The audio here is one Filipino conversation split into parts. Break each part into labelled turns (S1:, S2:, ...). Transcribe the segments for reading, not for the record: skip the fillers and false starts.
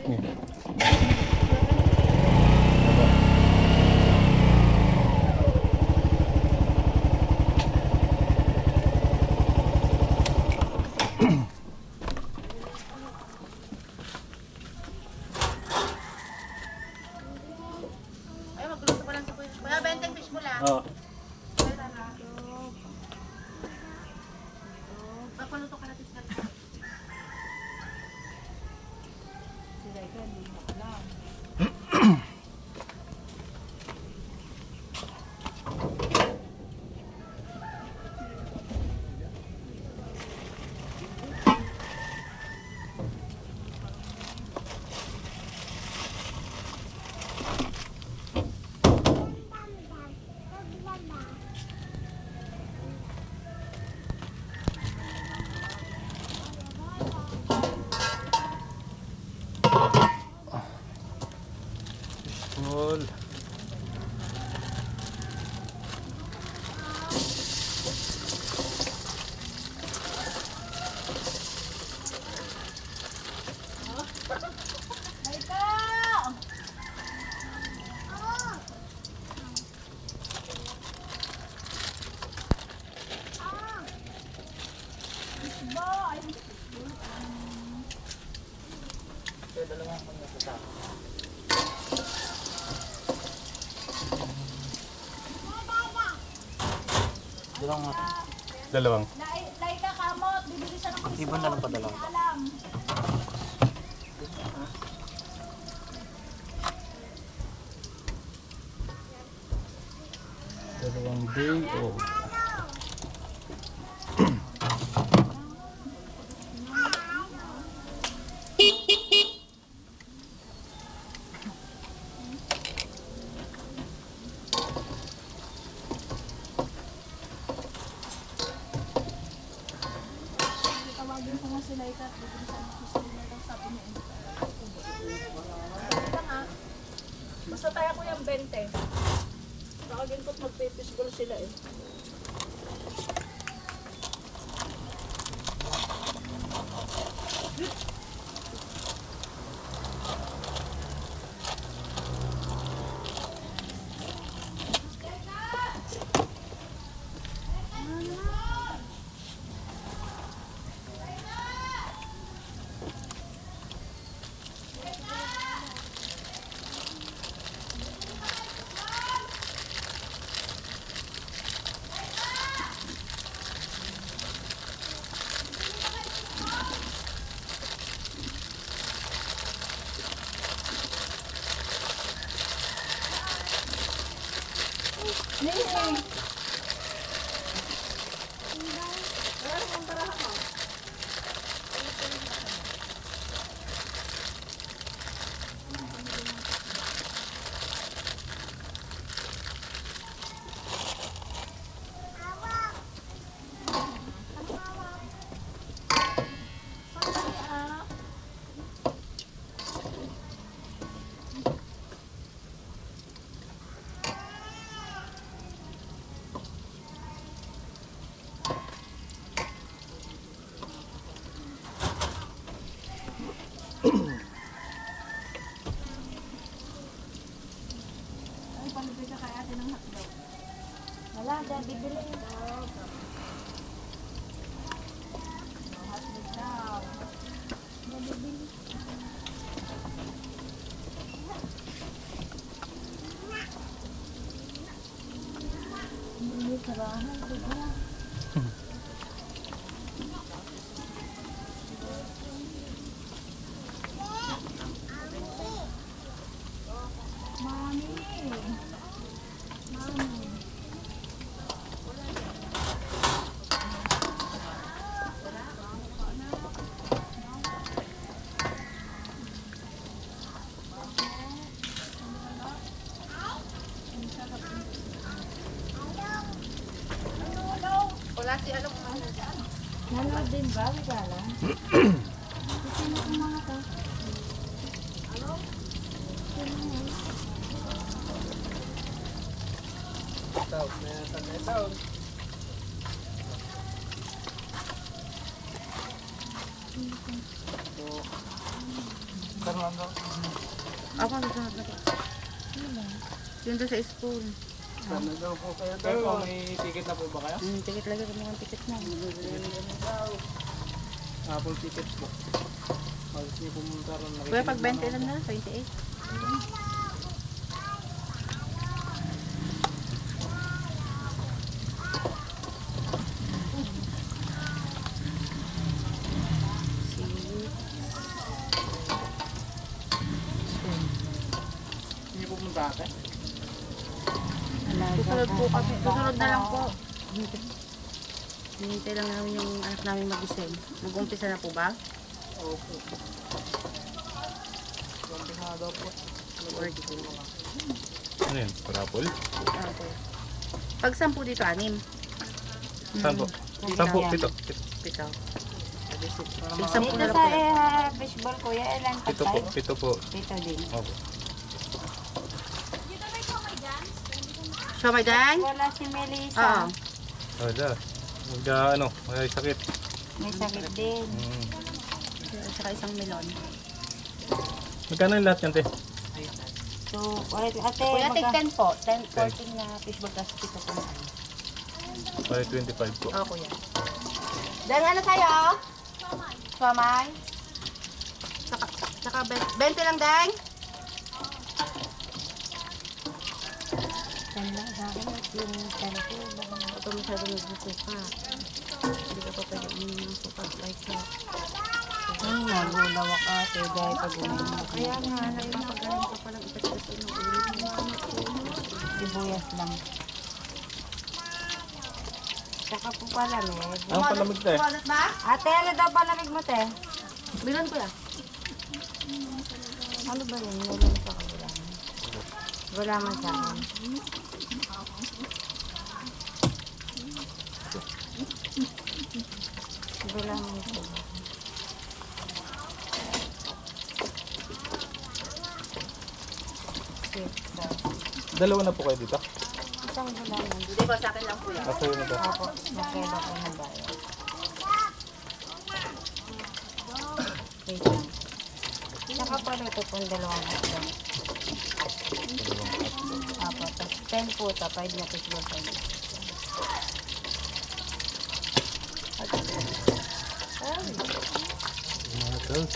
S1: Ay, magluto pa lang sa kuya. Kuya, benteng fish mo lang.
S2: Oo.
S1: Magpaluto ka natin sa
S2: Fishball. Dalawang.
S3: Laika kamot, bibili siya ng Christmas.
S2: Ibon na lang pa dalawa.
S3: Alam.
S2: Dalawang day old.
S3: Tawagin ko nga si Laika at bibili siya ng Christmas na lang sabi niya. Basta tayo ko yung 20. Tawagin ko't magpipisgol sila eh. Ay, palibig ka kaya din ng hotdog. Wala, dahil bibili. Hotdog daw. Bibili. Bibili sa bahay, diba? Mami. Mami.
S1: wala si ano.
S3: Nanood din ba? Wala. Sino ang mga to?
S1: Ako, susunod na po. Yun doon sa spoon.
S2: Pero may ticket na po ba kayo?
S1: Ticket lagi kami ng ticket mo.
S2: Apple ticket po. Mas niyo pumunta ron.
S1: Kuya, pag 20 lang na, 28.
S2: Hindi pumunta ate?
S1: Susunod po kami. Susunod na lang po. Hinintay lang namin yung anak namin mag-ising. Mag-umpisa na po ba?
S2: Opo. Konti na daw po.
S4: Ano yun? Parapol?
S1: Okay. Pag 10 dito, 6.
S4: Saan po? Saan po? Pito.
S1: Pito. Pag 10
S5: Dito
S1: na lang
S5: sa
S1: po.
S5: fishball kuya, ilan
S4: Pito po. Pito po.
S5: Dito din.
S4: Opo.
S1: Siomay dang?
S5: Wala si Melissa.
S1: Oo.
S4: Wala. Ano? May sakit.
S5: May sakit din.
S1: Saka isang melon.
S4: Magkano yung lahat yan, te?
S5: So, ate,
S1: Kuya, take
S5: baga,
S1: 10 po. 10, 14 na fishball plus pito po na.
S4: Bali 25 po.
S1: Oo, kuya. Dang ano sa'yo? Siomay. Saka 20 lang, Dang?
S5: Tanda, sa akin yung tanda ko.
S1: Ito masyado nagsusuka. Hindi ka pa pwede suka like na.
S5: Nagulawak ate, dahil pag uminom.
S1: Kaya nga, nagpapagaling ka palang ipas-ipas ng ulit mo.
S5: Sibuyas lang. Saka po pala, med.
S4: Ang palamig, te?
S1: Kumalat ba?
S5: Ate, ano daw palamig mo, te?
S1: Bilan ko ya.
S5: Ano ba yun? Meron pa ka wala. Wala man sa akin. Wala man sa akin.
S4: Dalawa na po kayo dito?
S5: Isang wala man.
S1: Hindi ba sa akin lang kuya?
S4: Ako yun na ba?
S5: Opo, nakaiba ko na bayo. Wait lang. Saka pala ito pong dalawang hotdog. Apo, tapos 10 po, 5 na fishball sa inyo.
S4: Mga girls.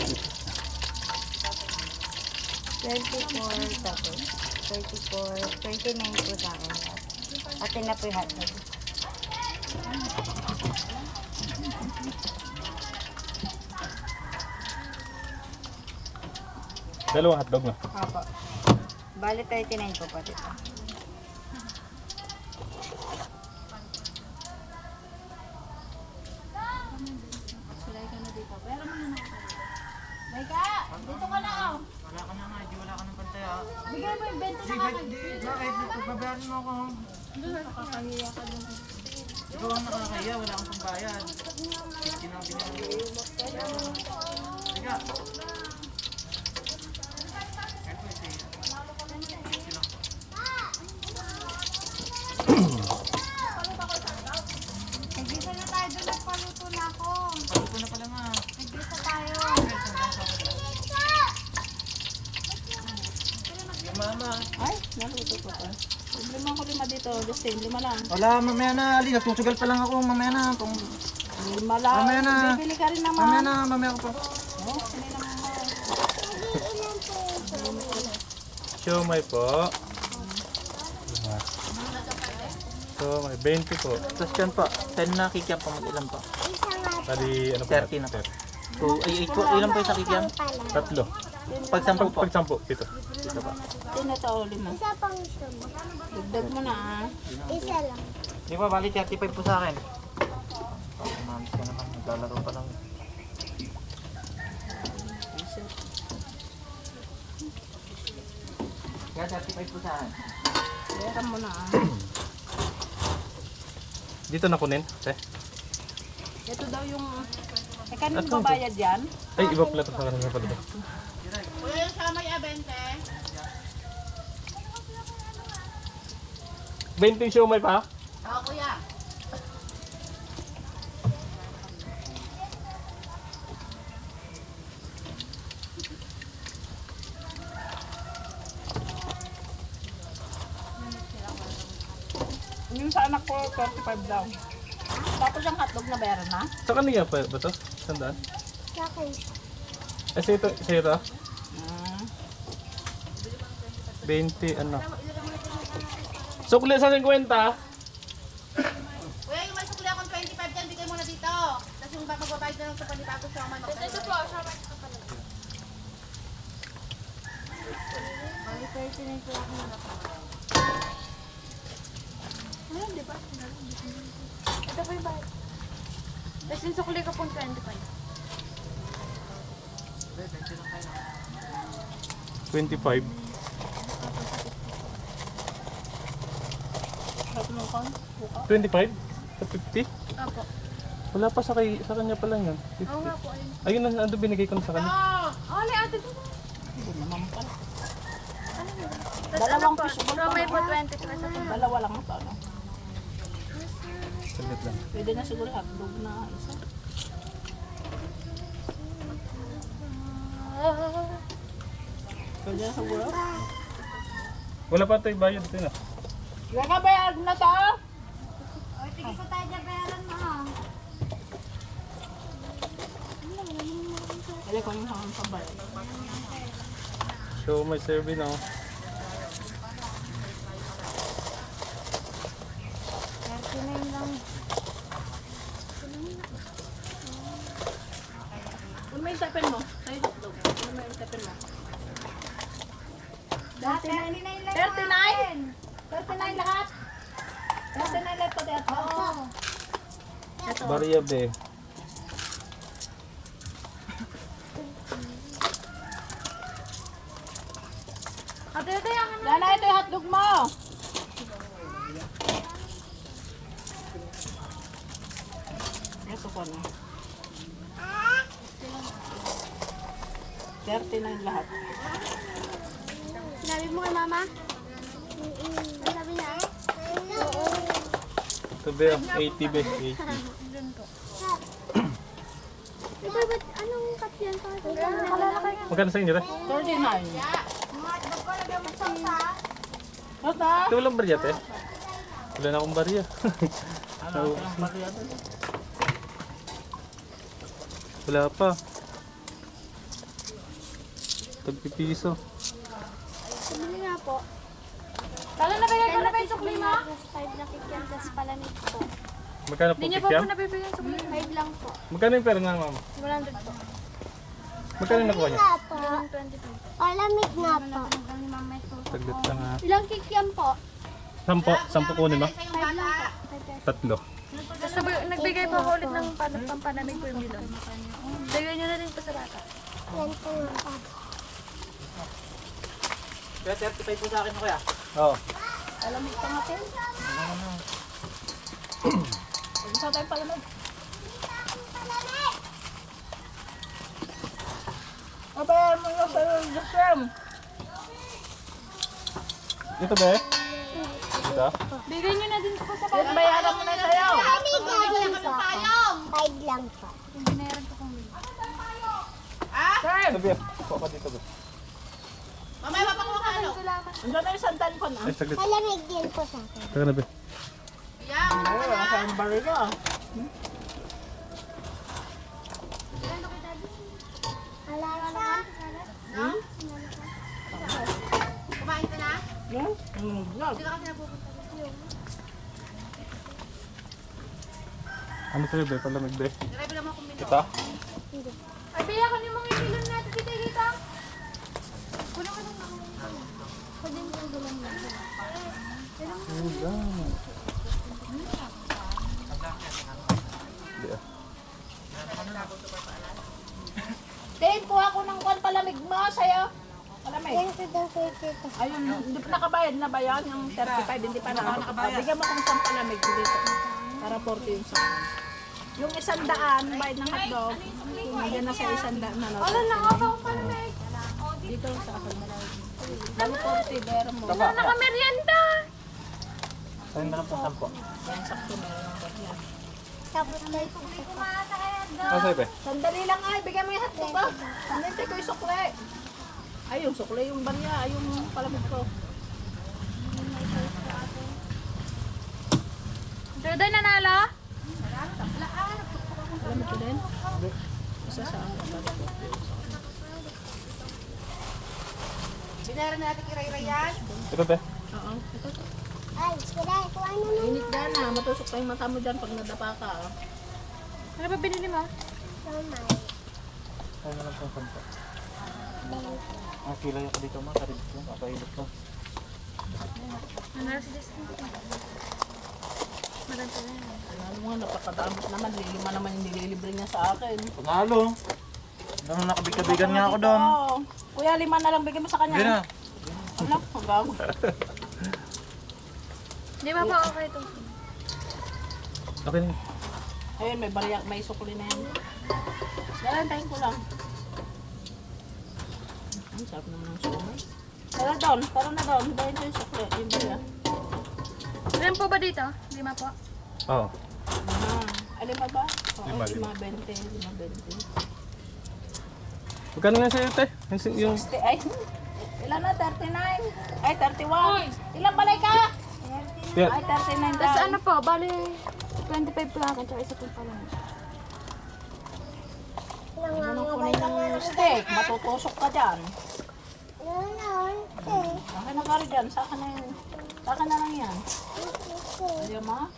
S5: 24, tapos 34, 39 po sa akin. Atin na po yung hotdog.
S4: Dalawang hotdog na.
S5: Apo. Bali 39 po pati ito.
S1: Mika, dito ka na oh.
S2: Wala ka na nga. Di wala ka ng pantay ah.
S1: Bigyan mo yung 20 na kami.
S2: Bakit? Pagbabayaran mo ako.
S1: Nakakahiya ka lang.
S2: Ikaw ang nakakaya. Wala kang pambayad. Sinabi niya. Tiga.
S5: Nagisa na tayo doon, nagpaluto na ako.
S2: Paluto na pala nga.
S5: Nagisa tayo.
S2: Yung mama.
S3: Ay, naluto ko pa. Lima ko lima dito. Justin, 5 lang.
S2: Wala, mamaya na. Ali, nagsusugal pa lang ako. Mamaya na.
S3: 5 lang.
S2: Mamaya na.
S3: Bibili ka rin naman.
S2: Mamaya na. Mamaya ko pa.
S4: Siomay po. So, may 20 po.
S2: Tapos yan pa. 10 na kikiam pa. Mag-ilan pa.
S4: Bali, ano po?
S2: 30 na po. So, ay 8 po. Ilan pa yung sa kikiam?
S4: Tatlo.
S2: Pag 10 po.
S4: Pag 10, pito.
S2: Dito pa.
S3: Tinatao 5. Dagdag mo na ah.
S2: Di ba, bali 35 po sa akin. Oh, mamis ka naman. Naglalaro pa lang. Kaya 35 po sa akin.
S3: Bayaran mo na ah.
S4: Dito na kunin, te.
S3: Ito daw yung... Eh, kanino babayad yan?
S4: Ay, iba pala ito sa kanila pala.
S1: Kuya, yung siomay 20.
S4: 20 yung siomay pa?
S1: Oo, kuya.
S3: Yung sa anak ko, 35 daw. Tapos yung hotdog na bayaran na.
S4: Sa kanila pa ba to? Sandaan?
S5: Sa akin.
S4: Eh, sa'yo to?
S3: Ah.
S4: 20, ano? Sukli sa 50.
S1: Kuya, yung may sukli akong 25 dyan, bigay mo na dito. Tapos yung magbabayad na lang sa panitago sa mga magbabayad. Ito po,
S5: Bali 39 po ako na.
S1: ayun, di ba? Ito po yung bayad. Tapos yung sukli ko pong 25.
S4: 25.
S3: Tatlong kan? Buka.
S4: 25? Sa 50?
S1: Opo.
S4: Wala pa sa kanya pa lang yan. 50.
S1: Oo nga po, ayun.
S4: Ayun na, ando binigay ko na sa kanya.
S1: Oh, li ate dito.
S3: Hindi naman pala.
S1: Tapos
S3: Dalawang
S1: ano po?
S3: piso ba?
S1: So, may po 20 pesos.
S3: Dalawa lang ito, ano?
S4: Saglit lang.
S3: Pwede na siguro hotdog na isa. Pwede na siguro.
S4: Wala pa tayo bayad din ah.
S3: Gagabayad na to!
S5: O, tigil pa tayo dyan bayaran mo.
S3: Pwede ko yung hangang pabayad.
S4: Show my serving now.
S5: 39 lang.
S3: Ano may isapin mo? Sa'yo hotdog. Ano may isapin mo?
S5: Lahat 39 lang.
S3: 39? 39 lahat? 39 lahat pati at
S5: Oo.
S4: Bariya be.
S1: Ate, ate, yung ano?
S3: Lana, ito yung hotdog mo! Ito ko na. 39 lahat.
S5: Sinabi mo kay mama? Ano sabi niya?
S4: Ito be, 80 be, 80.
S5: Ito ba't anong cut yan? Nakalalakay nga.
S4: Magkano sa inyo re?
S3: 39. Basta?
S4: Ito walang bariya te? Wala na akong bariya.
S3: Ano? Ang barya doon.
S4: Wala pa. Tagpipiso.
S5: Sumili nga po.
S1: Kala nabigay ko na ba yung sukli mo?
S5: Plus 5 na kikyan, plus palamig po.
S4: Magkano po
S1: Hindi niyo pa
S4: kikyam?
S1: po nabibigay yung sukli.
S5: 5 lang po.
S4: Magkano yung pera nga mama?
S1: 100 po.
S4: Magkano yung nakuha niya?
S5: po.
S1: Yung 25.
S5: Palamig nga po.
S4: Saglit lang ha.
S5: Ilang kikyan po?
S4: 10 kunin mo?
S5: 5 lang po.
S4: 3.
S1: Tapos nagbigay po ako ulit ng pampanamig po yung bilon. Bigay niyo na rin po sa bata.
S5: Yan po lang po.
S2: Kaya 35 po sa akin kuya.
S4: Oo.
S3: Alamig pa natin. Huwag sa tayo palamig. Abayan mo yung sa Jasem.
S4: Ito be? Ito?
S1: Bigay niyo na din po sa
S3: Yan, bayaran mo na sa'yo.
S5: 5 lang po.
S1: Yung binayaran ko kung
S3: Sir,
S4: Ito be. Kuha ka dito be.
S1: Mamaya mapakuha ka ano?
S3: andun na yung sandan ko na.
S4: Ay, saglit.
S5: Palamig din po sa akin.
S4: Saka na be.
S3: Ay, wala kayong baril ko.
S1: Kumain ka na?
S3: Yan? Vlog.
S1: Hindi ka kasi napupunta.
S4: Ano sa'yo be? Palamig be.
S1: Grabe lang akong bilon.
S4: Ito?
S1: Ay, Bea, kung yung mga bilon natin dito dito. Kunin ko ng mga. Pwede mo yung bilon natin.
S4: Hindi ah.
S3: Tingin po ako ng kwan palamig mo sa'yo. Palamig.
S5: Yan po daw kayo dito.
S3: Ayun, hindi pa nakabayad na ba yan? Yung 35, hindi pa nakabayad. Bigyan mo kung isang palamig dito. Para 40 yung sa yung 100, bayad ng hotdog. Nandiyan na sa 100 na lang.
S1: Ano na ako ang palamig?
S3: Dito sa akin na lang. Dami 40, bayar mo.
S1: Ano naka-merienda?
S2: Sa'yo na lang po 10.
S3: Yan, sakto meron ng ganyan.
S5: Tapos may
S4: Ano sa'yo be?
S3: Sandali lang ay, bigyan mo yung hotdog ko. Nantay ko yung sukle. Ay, yung sukle, yung barya, ay yung palamig ko.
S1: Joday nanalo?
S3: Alam mo ito din? Isa sa ano.
S4: Ito te.
S3: Oo. Ito. Init dyan na. Matusok pa yung mata mo dyan pag nadapa ka.
S1: Ano ba binili mo?
S2: Ay, nalang pang sampa. Kilay ako dito mga karibit ko. Kapailot ko.
S1: Nanalo si Justin. Maranta na yan.
S3: Ano nga, napakadamot naman. Lima naman yung nililibre niya sa akin.
S2: Panalo. Naman nakabig-kabigan nga ako doon.
S3: Oo. Kuya, 5 na lang bigyan mo sa kanya.
S2: Hindi na.
S3: Ano? Ang gago.
S1: Di ba pa okay ito?
S4: Okay na.
S3: Ayun, may barya, may sukli na yan. Dalantayin ko lang. Ang sarap naman ng sumay. Tara na doon. Dahil ito yung sukli, yung barya.
S1: Ilan po ba dito? 5 po.
S4: Oo.
S3: Alin pa ba? Oo,
S4: 5.
S3: 5.20.
S4: Magkano nga sa'yo te? Yung...
S3: Ay, ilan na? 39? Ay, 31. Ilang balay ka?
S4: Yeah.
S3: Ay, 39
S1: Tapos
S3: daw.
S1: ano po, bali 25 po akin, tsaka isa pong pala.
S3: Ano kunin yung steak? Matutusok ka dyan. Akin na kari dyan. Saka na yun. Saka na lang yan. Ayaw ma?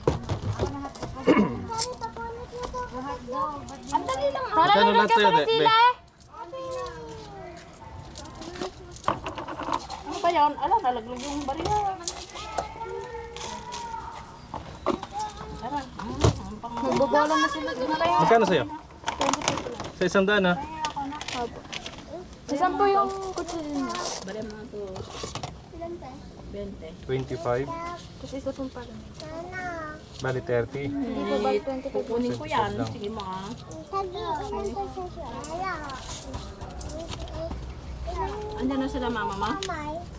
S3: Ang dali lang.
S1: Wala
S4: Magkano
S1: na
S4: lahat
S1: ka
S4: sa'yo,
S1: pala
S4: Be?
S1: sila eh.
S3: Ano ba yun? Ala, nalaglag yung barya. Tara. Ang pang...
S1: Magbobola na sila.
S4: Magkano sa'yo? Sa 100 ha?
S1: Saan po yung kutsilyo niya?
S3: Barya mga to. 20.
S4: 25.
S1: Tapos isa pong pala.
S4: Bali 30.
S1: Hindi po bali 25.
S3: Kukunin ko yan. Sige mo ah. Andiyan na sila mama ma?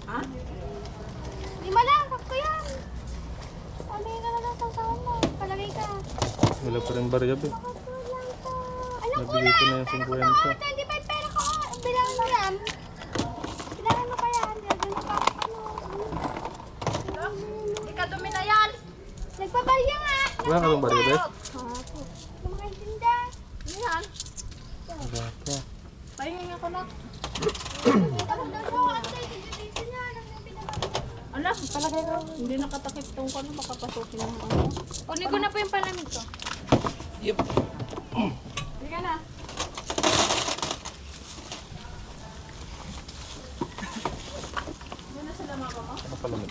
S3: Ha?
S1: 5 lang, sakto yan. Palagay ka na lang sa saan mo. Palagay ka.
S4: Wala pa rin barya be.
S1: Ano
S4: Nabigay ko na yung 50.
S1: 25 pera ko. Bilangan mo yan. Bilangan mo pa yan. Bilangan mo pa. Hindi ka dumi na yan. Nagpabarya nga.
S4: Wala ka bang barya be?
S1: Lumakaintinda.
S3: Yan.
S4: Wala ka.
S3: Pahingin ako na.
S1: Ala, palagay ko.
S3: Hindi nakatakip tong kano. Baka pasukin ng ano.
S1: Kunin ko na po yung palamig ko.
S3: Sige na. Yan na sila mama mo.
S4: Ano pala mo?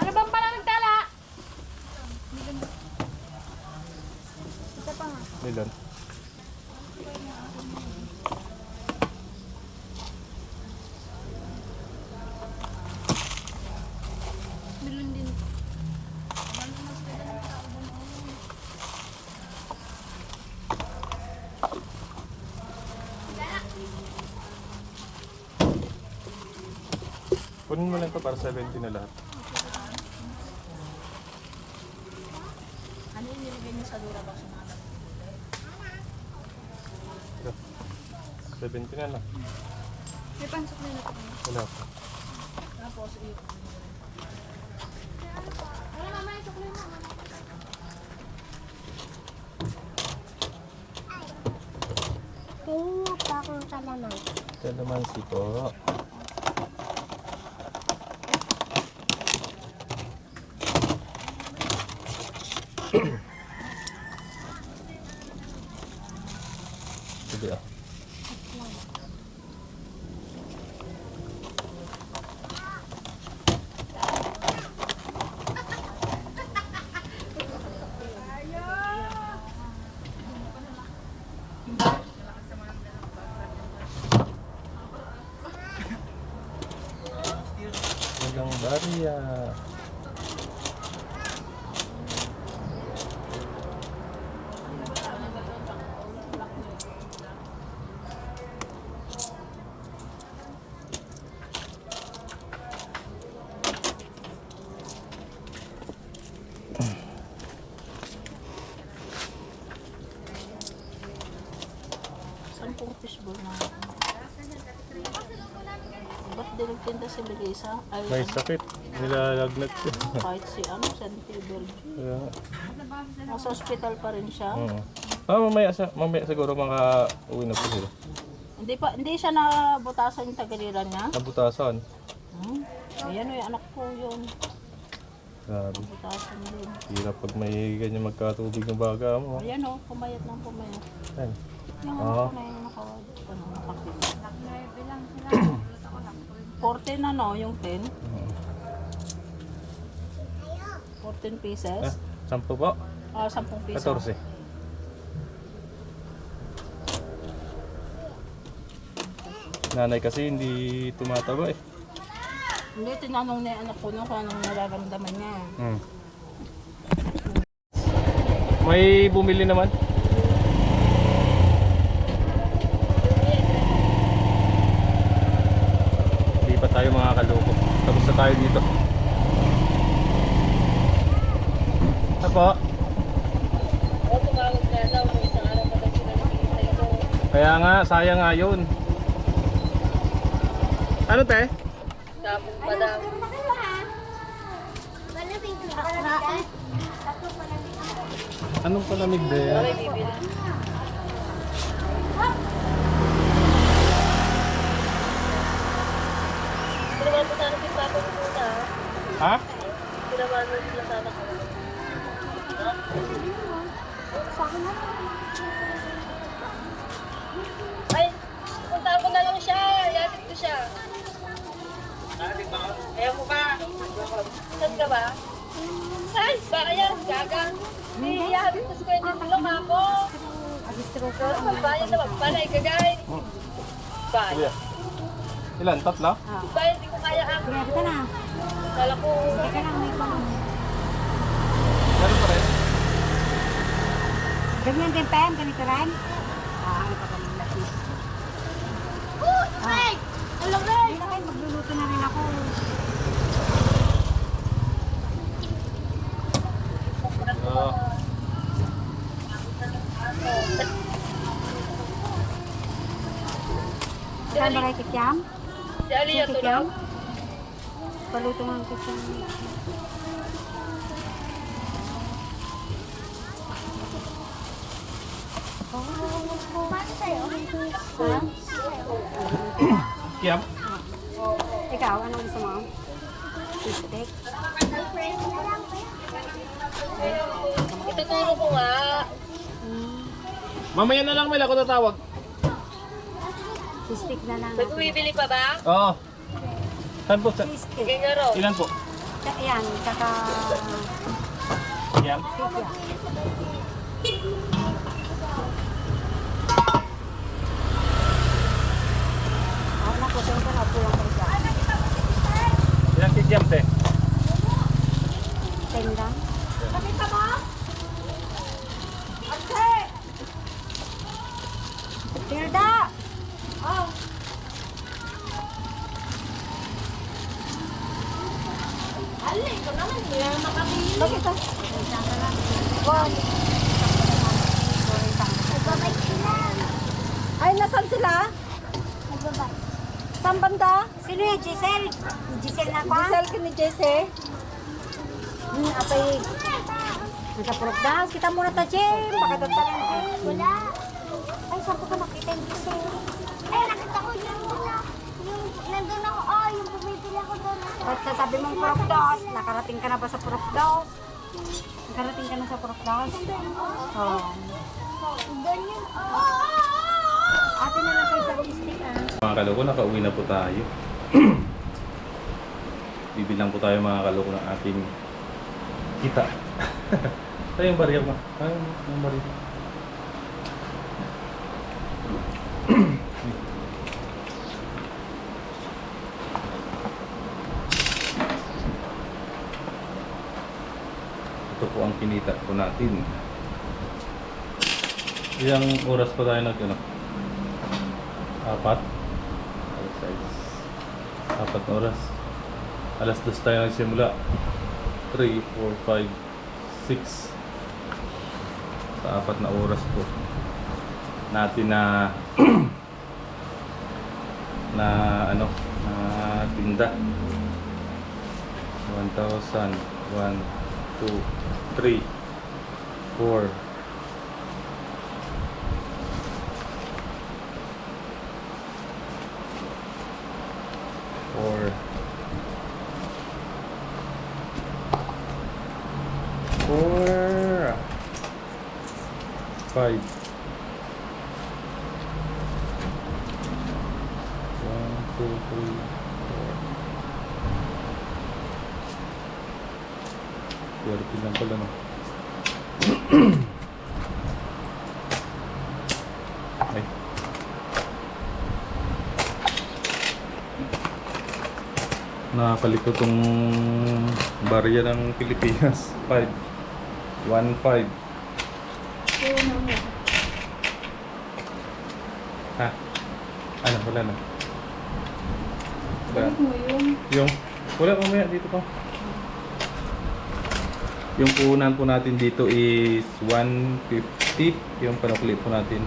S1: Ano bang palamig tala? Isa pa nga.
S4: Ilan?
S1: Bilun din.
S4: Kunin mo lang ito para 70 na lahat.
S3: Ano yung nilagay niyo sa dura box ng anak?
S4: Ito. 70 na lang.
S1: May pansok na ito.
S4: Wala pa.
S3: Tapos,
S1: Ano mama, yung sukli mo.
S5: Tingin pa akong kalaman.
S4: Kalamansi po. Sige ah. Walang barya.
S3: Sampung fishball na. Ba't din nagtinda si Melissa. Ay,
S4: May sakit. Nilalagnat ko.
S3: kahit si San Pedro.
S4: Kaya nga.
S3: Nasa hospital pa rin siya.
S4: Oo. Mamaya siguro uwi na po sila.
S3: Hindi siya nabutasan yung tagaliran niya.
S4: Nabutasan.
S3: Ayan o, yung anak ko yun.
S4: Grabe.
S3: Butasan din.
S4: Hirap pag may ganyan magkatubig ng baga mo.
S3: Ayan o, pumayat ng pumayat.
S4: Ayan.
S3: Yung
S4: Oo.
S3: anak ko na yung nakapila. 14 na no, yung 10. 14 pieces.
S4: 10 po?
S3: 10 piso.
S4: 14. Nanay kasi hindi tumataba eh.
S3: Hindi, tinanong na yung anak ko nung kung anong nararamdaman niya.
S4: May bumili naman. Hindi pa tayo mga kaloko. Tapos na tayo dito. Apo? Kaya nga, sayang nga yun. Ano te? Anong palamig de? Ha?
S6: Ay, puntaan ko na lang siya. Yatid ko siya. Ayaw mo ba? Saan ka ba? Ay, baka yan, gaga. Iyahatid ko si Kuya Dilong ako. Pero magbayan na magpalay, gagay. Bayan.
S4: Ilan? Tatlo?
S6: Bayan, di ko kaya ang.
S5: Ito na.
S6: Kala ko,
S5: Teka lang, may pang.
S4: Meron pa rin?
S5: Ganyan din, Pem. Ganito rin. Ano pa kami natin? Hindi na kayo, magluluto na rin ako.
S4: Oo.
S5: Saan ba kayo kikyam?
S6: si Aliyah tulog.
S5: Paluto nga ang kikyam.
S4: Kiyam?
S5: Ikaw, anong gusto mo? Steak?
S6: Ituturo ko nga.
S4: Mamaya na lang Mel, ako tatawag.
S5: Steak na lang.
S6: May bumibili pa ba?
S4: Oo. Saan po?
S5: Steak.
S6: Sige nga ro.
S4: Ilan po?
S5: Yan, saka
S4: Kiyam?
S5: kikyam. Ako na po, saan ka na pulang kayo dyan?
S4: Ilan kiyam te?
S5: 10 lang. Tilda! Bakit ito? Ay, nasan sila? Saan banda? Sino yung Giselle? Giselle na pa? Giselle ka ni Jesse? Apay. Nagka-prop daw. Kita muna ta, Jem. Baka doon pa lang. Wala. Ay, saan ko nakita yung Giselle?
S1: Ay, nakita ko yung nandun ako, yung bumibili ako doon.
S5: Ba't sasabi mong prop dos? Nakarating ka na ba sa prop dos? Nakarating ka na sa prop dos? Oo.
S1: Doon yun,
S5: Ate na lang kayo sa logistic, ah.
S4: Mga kaloko, nakauwi na po tayo. Bibilang po tayo mga kaloko ng ating kita. Ito yung barya mo. Ay, yung barya. Ito po ang kinita po natin. Ilang oras pa tayo nag-ano? 4? Apat na oras. Alas 2 tayo nagsimula. 3, 4, 5, 6. Sa 4 na oras po natin na na isanda. 1,000. 1, 2, 3, 4. 4. 4. 5. 1, 2, 3, 4. 30 lang pala, no? Ay. Nakakalito tong barya ng Pilipinas. 5. 1,5. Ha? Ano? Wala na. Wala. Yung? Wala, mamaya dito pa. Yung puhunan po natin dito is 150. Yung panukli po natin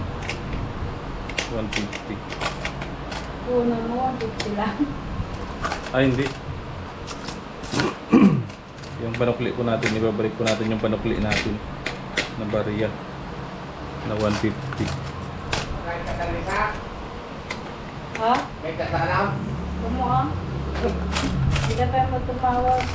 S4: 150.
S5: Puno mo, 150 lang.
S4: Ay, hindi. Yung panukli po natin, ibabalik po natin yung panukli natin na barya na 150.
S5: Ha? Kumuha? Hindi ka tayo magtumawag.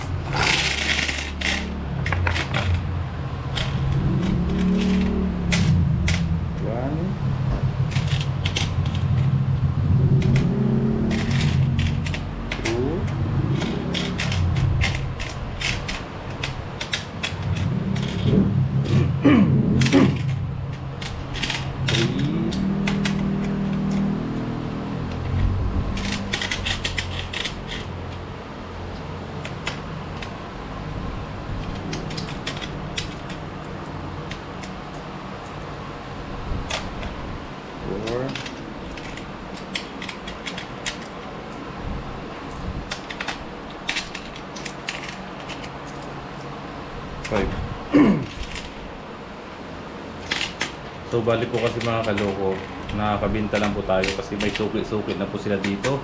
S4: So bali po kasi mga kaloko, nakakabinta lang po tayo kasi may suklit-suklit na po sila dito.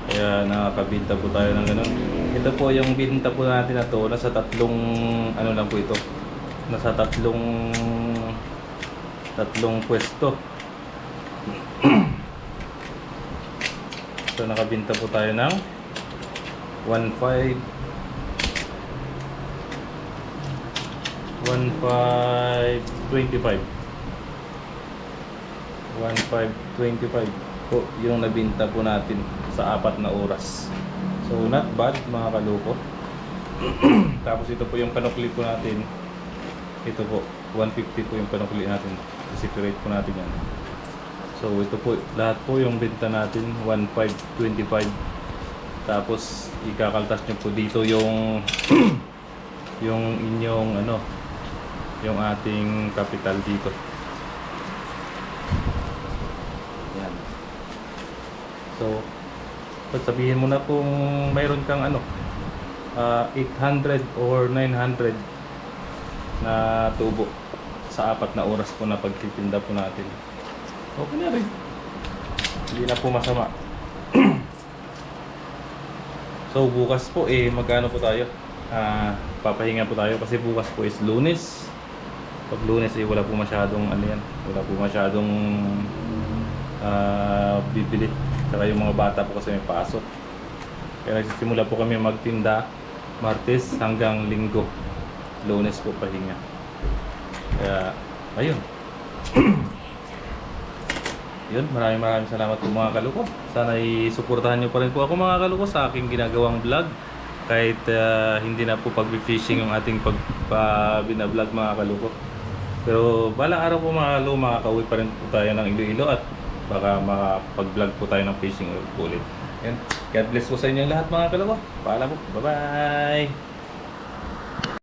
S4: Kaya nakakabinta po tayo ng ganun. Ito po yung binta po natin na to, nasa tatlong ano lang po ito. Nasa tatlong pwesto. So nakabinta po tayo ng 1,525. 1,525 po yung nabinta po natin sa 4 na oras. So not bad mga kaloko. Tapos ito po yung panukli po natin. Ito po 150 po yung panukli natin. I-separate po natin yan. So ito po lahat po yung benta natin 1,525. Tapos ikakaltas nyo po dito yung yung inyong ano, yung ating capital dito. Yan. So, sabihin mo na kung mayroon kang ano, 800 or 900 na tubo sa 4 na oras po na pagtitinda po natin. Okay na rin. Hindi na po masama. So, bukas po magkano po tayo? Papahinga po tayo kasi bukas po is Lunes. Pag Lunes wala po masyadong ano yan, wala po masyadong bibili. Saka yung mga bata po kasi may pasok. Kaya nagsisimula po kami magtinda Martes hanggang Linggo. Lunes po pahinga. Kaya ayun. Yun, maraming salamat po mga kaluko. Sana i-suportahan nyo pa rin po ako mga kaluko sa aking ginagawang vlog. Kahit hindi na po pag-fishing yung ating binablog mga kaluko. Pero balang araw po mga kaluko, makakauwi pa rin po tayo ng Iloilo at baka makapag-vlog po tayo ng fishing ulit. Yan. God bless po sa inyo lahat mga kaluko. Paalam po. Bye-bye!